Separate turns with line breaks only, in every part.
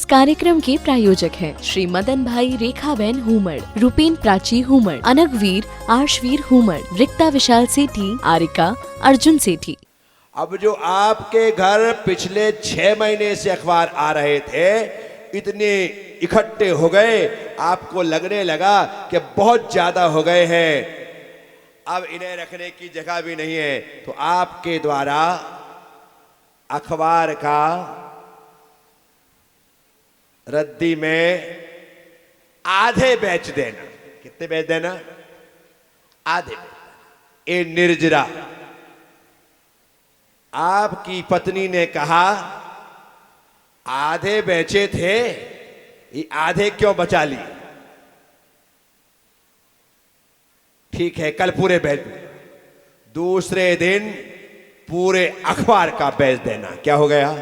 कार्यक्रम के प्रायोजक हैं श्री मदन भाई रेखाबेन हुमड़, रूपेन प्राची हुमड़, अनगवीर आर्शवीर हुमड़, रिक्ता विशाल सेठी, आरिका अर्जुन सेठी।
अब जो आपके घर पिछले 6 महीने से अखबार आ रहे थे, इतने इकट्ठे हो गए, आपको लगने लगा कि बहुत ज्यादा हो गए हैं, अब इन्हें रखने की जगह भी नहीं है, तो आपके द्वारा अखबार का रद्दी में आधे बेच देना। कितने बेच देना? आधे। ए निर्जरा, आपकी पत्नी ने कहा आधे बेचे थे, ये आधे क्यों बचा ली? ठीक है, कल पूरे बेच दो। दूसरे दिन पूरे अखबार का बेच देना। क्या हो गया?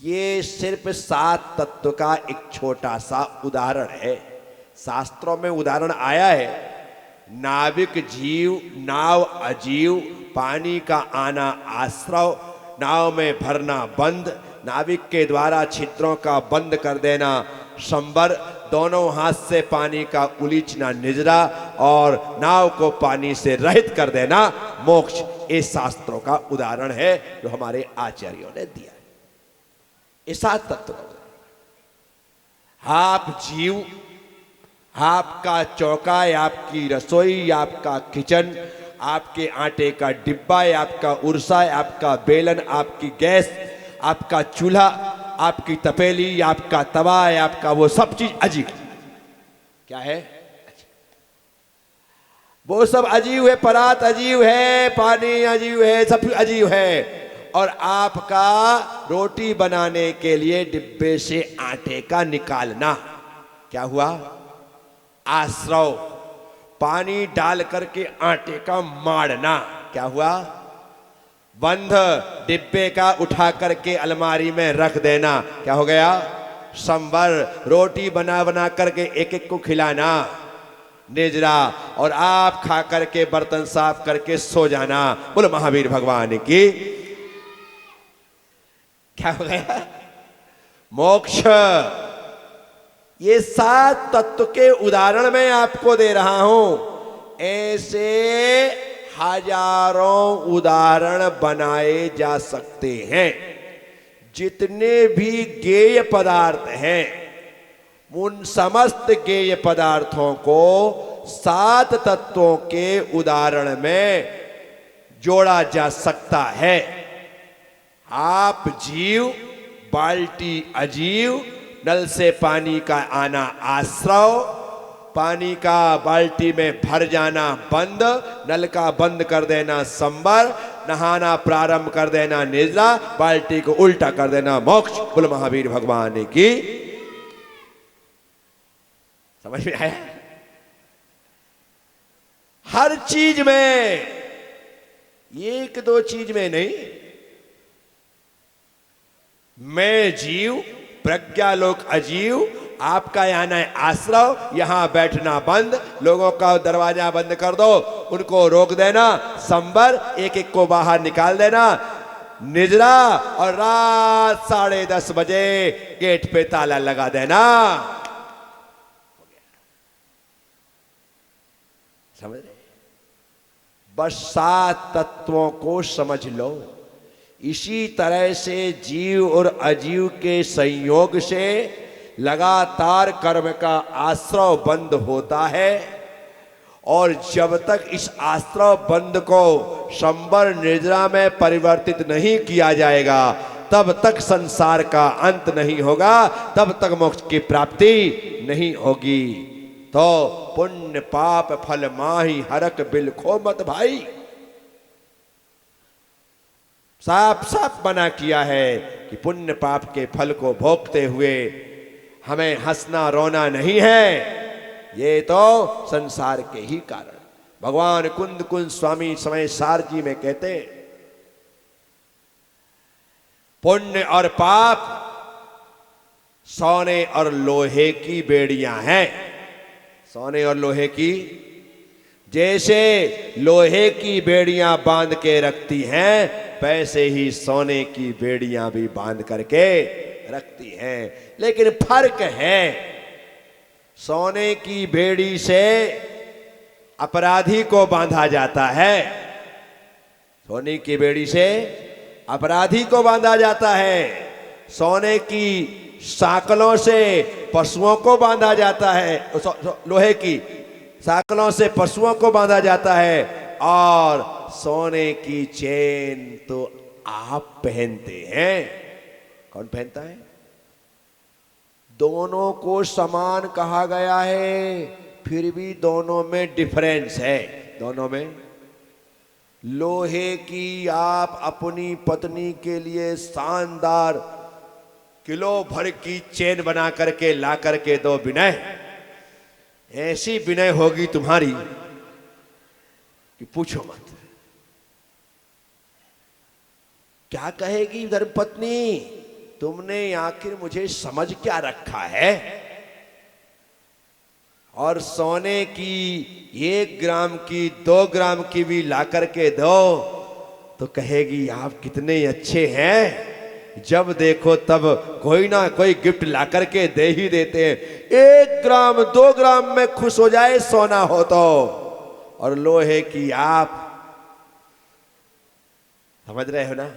ये सिर्फ 7 तत्व का एक छोटा सा उदाहरण है। शास्त्रों में उदाहरण आया है, नाविक जीव, नाव अजीव, पानी का आना आश्रव, नाव में भरना बंद, नाविक के द्वारा छिद्रों का बंद कर देना संबर, दोनों हाथ से पानी का उलीचना निजरा, और नाव को पानी से रहित कर देना मोक्ष। ये शास्त्रों का उदाहरण है जो हमारे आचार्यों ने दिया। ये 7 तत्व का उदाहरण। आप जीव, आपका चौका, आपकी रसोई, आपका किचन, आपके आटे का डिब्बा, आपका उर्सा, आपका बेलन, आपकी गैस, आपका चूल्हा, आपकी तपेली, आपका तवा, आपका वो सब चीज अजीब। क्या है? वो सब अजीब है। परात अजीब है, पानी अजीब है, सब अजीब है। और आपका रोटी बनाने के लिए डिब्बे से आटे का निकालना क्या हुआ? आश्रव। पानी डाल करके आटे का मारना क्या हुआ? बंध। डिब्बे का उठा करके अलमारी में रख देना क्या हो गया? संबर। रोटी बना बना करके एक एक को खिलाना निजरा, और आप खा करके बर्तन साफ करके सो जाना। बोलो महावीर भगवान की। क्या हो गया? मोक्ष। ये 7 तत्व के उदाहरण मैं आपको दे रहा हूं। ऐसे हजारों उदाहरण बनाए जा सकते हैं। जितने भी गेय पदार्थ हैं, उन समस्त गेय पदार्थों को 7 तत्वों के उदाहरण में जोड़ा जा सकता है। आप जीव, बाल्टी अजीव, नल से पानी का आना आश्रव, पानी का बाल्टी में भर जाना बंद, नल का बंद कर देना संबर, नहाना प्रारंभ कर देना निजरा, बाल्टी को उल्टा कर देना मोक्ष। बोलो महावीर भगवान की। समझ में आया? हर चीज में, एक दो चीज में नहीं। मैं जीव, प्रज्ञालोक अजीव, आपका आना है आश्रव, यहां बैठना बंद, लोगों का दरवाजा बंद कर दो, उनको रोक देना संबर, एक एक को बाहर निकाल देना निजरा, और रात 10:30 बजे गेट पे ताला लगा देना। समझ रहे? बस 7 तत्वों को समझ लो। इसी तरह से जीव और अजीव के संयोग से लगातार कर्म का आश्रव बंद होता है, और जब तक इस आश्रव बंद को संबर निद्रा में परिवर्तित नहीं किया जाएगा, तब तक संसार का अंत नहीं होगा, तब तक मोक्ष की प्राप्ति नहीं होगी। तो पुण्य पाप फल माही हरक बिलखो मत भाई। साफ साफ मना किया है कि पुण्य पाप के फल को भोगते हुए हमें हंसना रोना नहीं है। ये तो संसार के ही कारण। भगवान कुंद कुंज स्वामी समय सार जी में कहते, पुण्य और पाप सोने और लोहे की बेड़ियां हैं। सोने और लोहे की, जैसे लोहे की बेड़ियां बांध के रखती हैं, वैसे ही सोने की बेड़ियां भी बांध करके रखती है। लेकिन फर्क है, सोने की बेड़ी से अपराधी को बांधा जाता है, सोने की बेड़ी से अपराधी को बांधा जाता है, सोने की साकलों से पशुओं को बांधा जाता है, लोहे की साकलों से पशुओं को बांधा जाता है, और सोने की चेन तो आप पहनते हैं। कौन पहनता है? दोनों को समान कहा गया है, फिर भी दोनों में डिफरेंस है। दोनों में लोहे की आप अपनी पत्नी के लिए शानदार किलो भर की चेन बना करके ला करके दो विनय, ऐसी विनय होगी तुम्हारी कि पूछो मत। क्या कहेगी धर्मपत्नी, तुमने आखिर मुझे समझ क्या रखा है? और सोने की 1 ग्राम की 2 ग्राम की भी ला करके दो तो कहेगी आप कितने अच्छे हैं, जब देखो तब कोई ना कोई गिफ्ट ला करके दे ही देते हैं। 1 ग्राम 2 ग्राम में खुश हो जाए सोना हो तो, और लोहे की आप समझ रहे हो ना?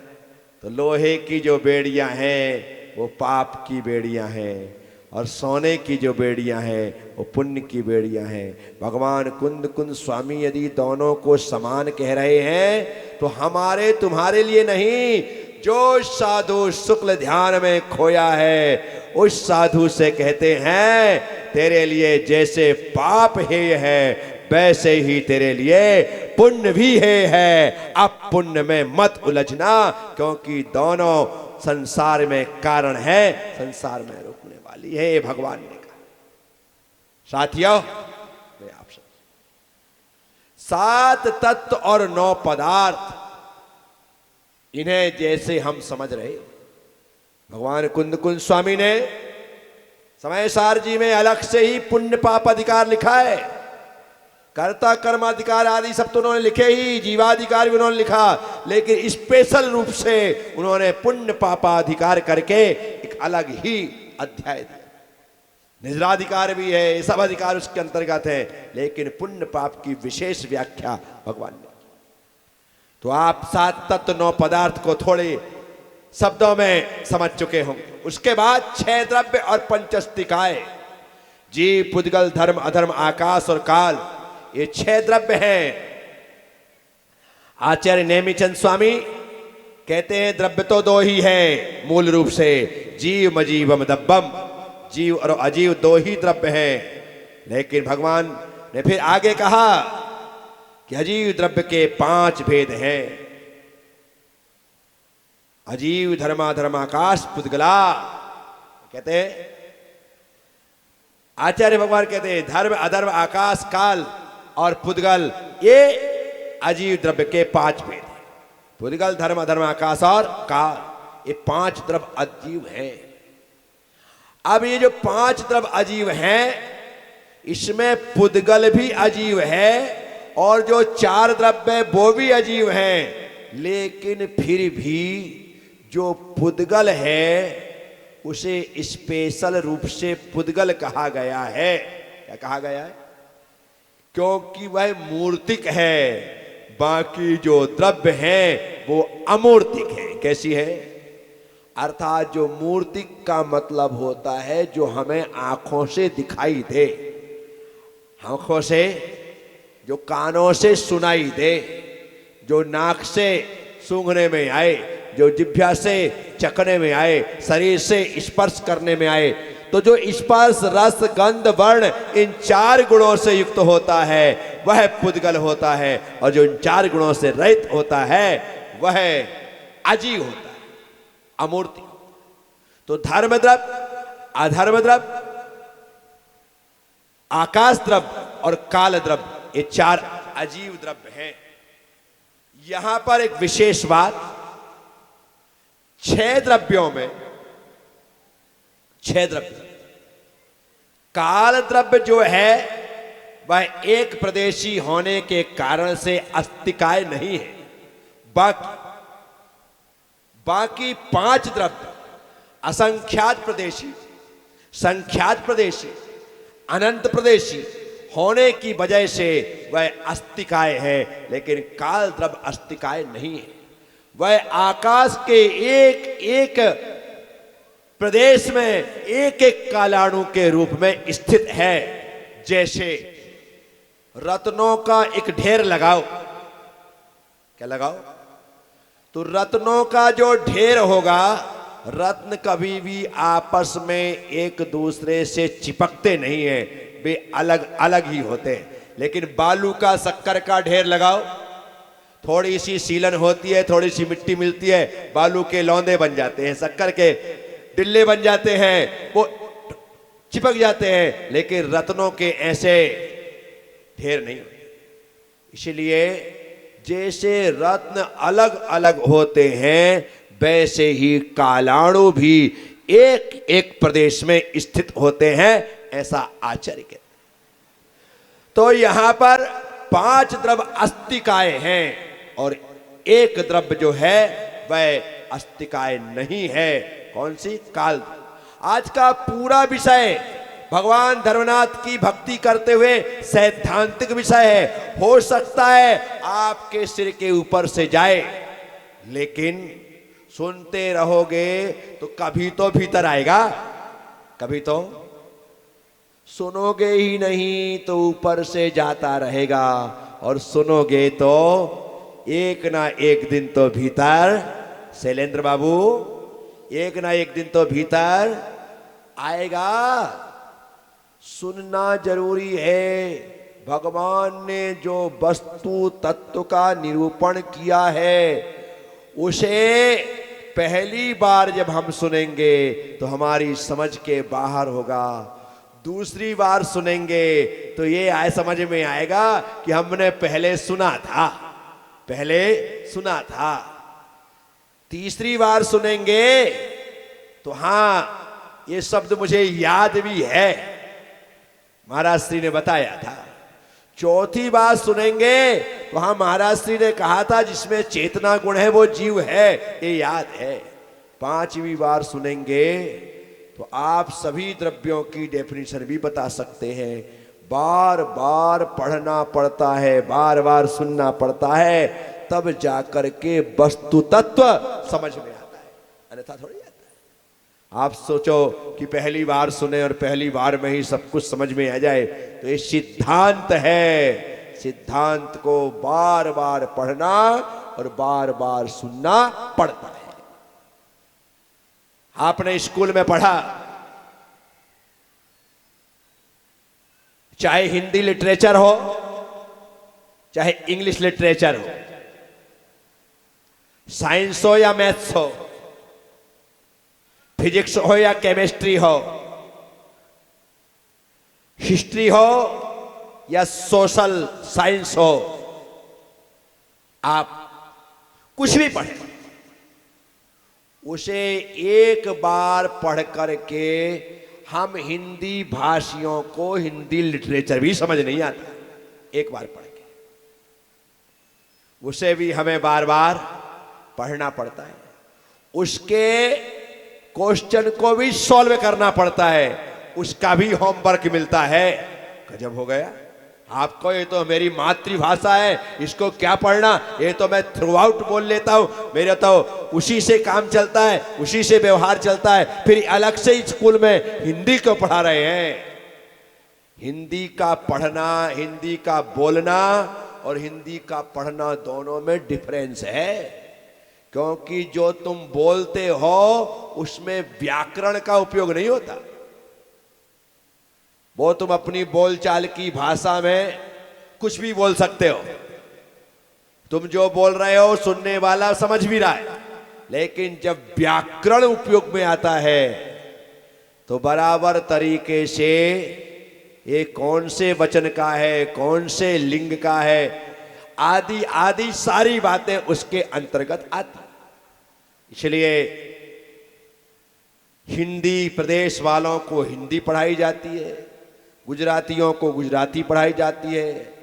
तो लोहे की जो बेड़ियां हैं वो पाप की बेड़ियां हैं, और सोने की जो बेड़ियां हैं वो पुण्य की बेड़ियां हैं। भगवान कुंद कुंद स्वामी यदि दोनों को समान कह रहे हैं तो हमारे तुम्हारे लिए नहीं, जो साधु शुक्ल ध्यान में खोया है उस साधु से कहते हैं तेरे लिए जैसे पाप हेय है वैसे ही तेरे लिए पुण्य भी है। अब पुण्य में मत उलझना, क्योंकि दोनों संसार में कारण है, संसार में रुकने वाली है, भगवान ने कहा। साथियों, मैं आप सब 7 तत्व और 9 पदार्थ, इन्हें जैसे हम समझ रहे, भगवान कुंद कुंद स्वामी ने समय सार जी में अलग से ही पुण्य पाप अधिकार लिखा है। कर्ता कर्माधिकार आदि सब तो उन्होंने लिखे ही, जीवाधिकार भी उन्होंने लिखा, लेकिन स्पेशल रूप से उन्होंने पुण्य पापाधिकार करके एक अलग ही अध्याय दिया। निद्राधिकार भी है, सब अधिकार उसके अंतर्गत है, लेकिन पुण्य पाप की विशेष व्याख्या भगवान ने। तो आप 7 तत्व 9 पदार्थ को थोड़े शब्दों में समझ चुके होंगे। उसके बाद 6 द्रव्य और पंचस्तिकाएं, जीव पुद्गल धर्म अधर्म आकाश और काल, ये 6 द्रव्य हैं। आचार्य नेमिचंद स्वामी कहते हैं द्रव्य तो 2 ही हैं मूल रूप से, जीव मजीवम दब्बम, जीव और अजीव 2 ही द्रव्य हैं। लेकिन भगवान ने फिर आगे कहा कि अजीव द्रव्य के 5 भेद हैं। अजीव धर्माधर्माकाश पुद्गला, कहते हैं आचार्य भगवान कहते हैं धर्म अधर्म आकाश काल और पुद्गल, ये अजीव द्रव्य के 5 भेद हैं। पुद्गल धर्म अधर्म आकाश और काल, ये 5 द्रव्य अजीव हैं। अब ये जो 5 द्रव्य अजीव हैं, इसमें पुद्गल भी अजीव है और जो 4 द्रव्य वो भी अजीव हैं। लेकिन फिर भी जो पुद्गल है उसे स्पेशल रूप से पुद्गल कहा गया है। क्या कहा गया है? क्योंकि वह मूर्तिक है, बाकी जो द्रव्य हैं वो अमूर्तिक है। कैसी है? अर्थात जो मूर्तिक का मतलब होता है जो हमें आंखों से दिखाई दे, आंखों से, जो कानों से सुनाई दे, जो नाक से सूंघने में आए, जो जिह्वा से चखने में आए, शरीर से स्पर्श करने में आए। तो जो स्पर्श रस गंध वर्ण इन 4 गुणों से युक्त होता है वह पुद्गल होता है, और जो इन 4 गुणों से रहित होता है वह अजीव होता है, अमूर्ति। तो धर्म द्रव्य, अधर्म द्रव्य, आकाश द्रव्य और काल द्रव्य, ये 4 अजीव द्रव्य हैं। यहां पर एक विशेष बात, 6 द्रव्यों में 6 द्रव्य, काल द्रव्य जो है वह एक प्रदेशी होने के कारण से अस्तिकाय नहीं है। बाकी 5 द्रव्य असंख्यात प्रदेशी, संख्यात प्रदेशी, अनंत प्रदेशी होने की वजह से वह अस्तिकाय है, लेकिन काल द्रव्य अस्तिकाय नहीं है। वह आकाश के एक एक प्रदेश में एक एक कालाणु के रूप में स्थित है। जैसे रत्नों का एक ढेर लगाओ, क्या लगाओ? तो रत्नों का जो ढेर होगा, रत्न कभी भी आपस में एक दूसरे से चिपकते नहीं है, वे अलग अलग ही होते हैं। लेकिन बालू का शक्कर का ढेर लगाओ, थोड़ी सी सीलन होती है, थोड़ी सी मिट्टी मिलती है, बालू के लौंदे बन जाते हैं, शक्कर के डिल्ले बन जाते हैं, वो चिपक जाते हैं। लेकिन रत्नों के ऐसे ढेर नहीं। इसलिए जैसे रत्न अलग अलग होते हैं, वैसे ही कालाणु भी एक एक प्रदेश में स्थित होते हैं, ऐसा आचार्य कहते। तो यहां पर 5 द्रव्य अस्तिकाय हैं और एक द्रव्य जो है वह अस्तिकाय नहीं है। कौन सी? काल। आज का पूरा विषय भगवान धर्मनाथ की भक्ति करते हुए सैद्धांतिक विषय है। हो सकता है आपके सिर के ऊपर से जाए, लेकिन सुनते रहोगे तो कभी तो भीतर आएगा, कभी तो सुनोगे ही नहीं तो ऊपर से जाता रहेगा, और सुनोगे तो एक ना एक दिन तो भीतर, शैलेंद्र बाबू, एक ना एक दिन तो भीतर आएगा। सुनना जरूरी है। भगवान ने जो वस्तु तत्व का निरूपण किया है, उसे पहली बार जब हम सुनेंगे तो हमारी समझ के बाहर होगा। दूसरी बार सुनेंगे तो ये आए समझ में आएगा कि हमने पहले सुना था, पहले सुना था। तीसरी बार सुनेंगे तो हां, ये शब्द मुझे याद भी है, महाराज श्री ने बताया था। चौथी बार सुनेंगे तो हाँ, महाराज श्री ने कहा था जिसमें चेतना गुण है वो जीव है, ये याद है। 5वीं बार सुनेंगे तो आप सभी द्रव्यों की डेफिनेशन भी बता सकते हैं। बार बार पढ़ना पड़ता है, बार बार सुनना पड़ता है, तब जाकर के वस्तु तत्व समझ में आता है, अन्यथा थोड़ी आता है। आप सोचो कि पहली बार सुने और पहली बार में ही सब कुछ समझ में आ जाए, तो ये सिद्धांत है। सिद्धांत को बार बार पढ़ना और बार बार सुनना पड़ता है। आपने स्कूल में पढ़ा, चाहे हिंदी लिटरेचर हो, चाहे इंग्लिश लिटरेचर हो, साइंस हो या मैथ्स हो, फिजिक्स हो या केमिस्ट्री हो, हिस्ट्री हो या सोशल साइंस हो, आप कुछ भी पढ़ें, उसे एक बार पढ़ करके हम हिंदी भाषियों को हिंदी लिटरेचर भी समझ नहीं आता। एक बार पढ़ के उसे भी हमें बार बार पढ़ना पड़ता है, उसके क्वेश्चन को भी सॉल्व करना पड़ता है, उसका भी होमवर्क मिलता है। गजब हो गया आपको, ये तो मेरी मातृभाषा है, इसको क्या पढ़ना, ये तो मैं थ्रू आउट बोल लेता हूं, मेरा तो उसी से काम चलता है, उसी से व्यवहार चलता है, फिर अलग से स्कूल में हिंदी को पढ़ा रहे हैं। हिंदी का पढ़ना, हिंदी का बोलना और हिंदी का पढ़ना दोनों में डिफरेंस है। क्योंकि जो तुम बोलते हो उसमें व्याकरण का उपयोग नहीं होता, वो तुम अपनी बोलचाल की भाषा में कुछ भी बोल सकते हो। तुम जो बोल रहे हो सुनने वाला समझ भी रहा है, लेकिन जब व्याकरण उपयोग में आता है तो बराबर तरीके से ये कौन से वचन का है, कौन से लिंग का है, आदि आदि सारी बातें उसके अंतर्गत आती। इसलिए हिंदी प्रदेश वालों को हिंदी पढ़ाई जाती है, गुजरातियों को गुजराती पढ़ाई जाती है,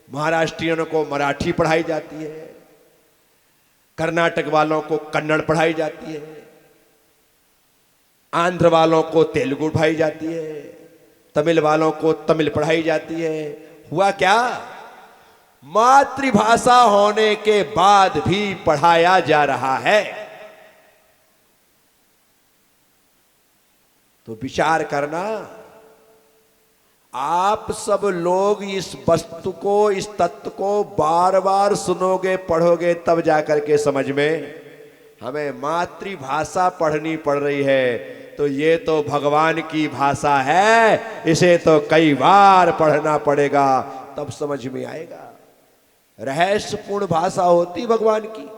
महाराष्ट्रियों को मराठी पढ़ाई जाती है, कर्नाटक वालों को कन्नड़ पढ़ाई जाती है, आंध्र वालों को तेलुगु पढ़ाई जाती है, तमिल वालों को तमिल पढ़ाई जाती है। हुआ क्या? मातृभाषा होने के बाद भी पढ़ाया जा रहा है। तो विचार करना, आप सब लोग इस वस्तु को, इस तत्व को बार बार सुनोगे, पढ़ोगे, तब जाकर के समझ में हमें मातृभाषा पढ़नी पड़ रही है। तो ये तो भगवान की भाषा है, इसे तो कई बार पढ़ना पड़ेगा, तब समझ में आएगा। रहस्यपूर्ण भाषा होती भगवान की।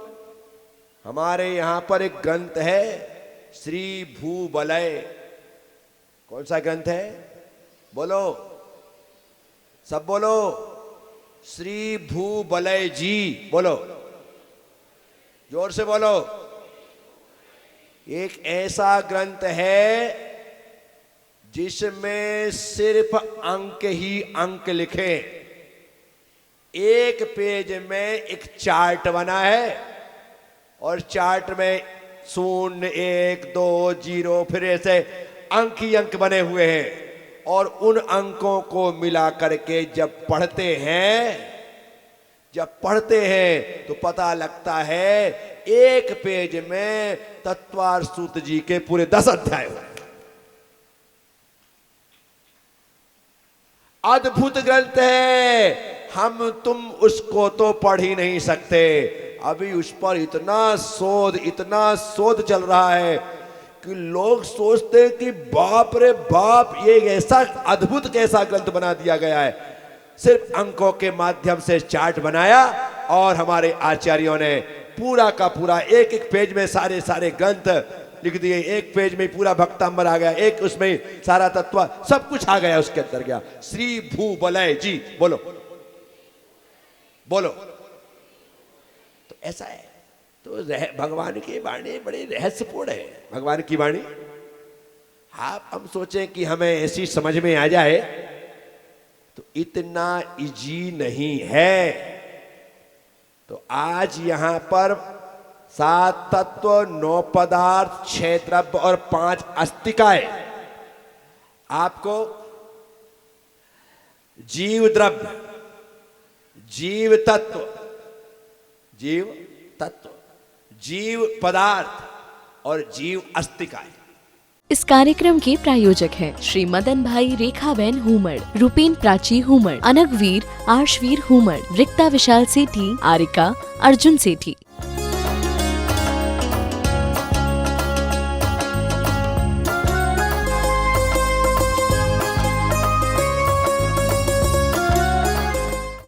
हमारे यहां पर एक ग्रंथ है, श्री भूबलय। कौन सा ग्रंथ है? बोलो, सब बोलो। श्री भूबलय जी, बोलो, जोर से बोलो। एक ऐसा ग्रंथ है जिसमें सिर्फ अंक ही अंक लिखे। एक पेज में एक चार्ट बना है और चार्ट में 0, 1, 2, 0, फिर ऐसे अंक ही अंक बने हुए हैं। और उन अंकों को मिला करके जब पढ़ते हैं तो पता लगता है एक पेज में तत्वार सूत जी के पूरे 10 अध्याय हुए। अद्भुत ग्रंथ है। हम तुम उसको तो पढ़ ही नहीं सकते। अभी उस पर इतना शोध चल रहा है कि लोग सोचते हैं कि बाप रे बाप, ये ऐसा अद्भुत कैसा ग्रंथ बना दिया गया है। सिर्फ अंकों के माध्यम से चार्ट बनाया और हमारे आचार्यों ने पूरा का पूरा एक एक पेज में सारे ग्रंथ लिख दिए। एक पेज में पूरा भक्तांबर आ गया, एक उसमें सारा तत्व सब कुछ आ गया, उसके अंदर गया। श्री भूबलय जी, बोलो बोलो। तो ऐसा है। तो भगवान की वाणी बड़ी रहस्यपूर्ण है। भगवान की वाणी हम सोचें कि हमें ऐसी समझ में आ जाए तो इतना इजी नहीं है। तो आज यहां पर 7 तत्व, 9 पदार्थ, 6 द्रव्य और 5 अस्तिकाएं आपको जीव द्रव्य, जीव तत्व, जीव पदार्थ और जीव अस्तिकाएं।
इस कार्यक्रम के प्रायोजक हैं श्री मदन भाई रेखाबेन हुमड़, रूपेन प्राची हुमड़, अनगवीर आर्शवीर हुमड़, रिक्ता विशाल सेठी, आरिका अर्जुन सेठी।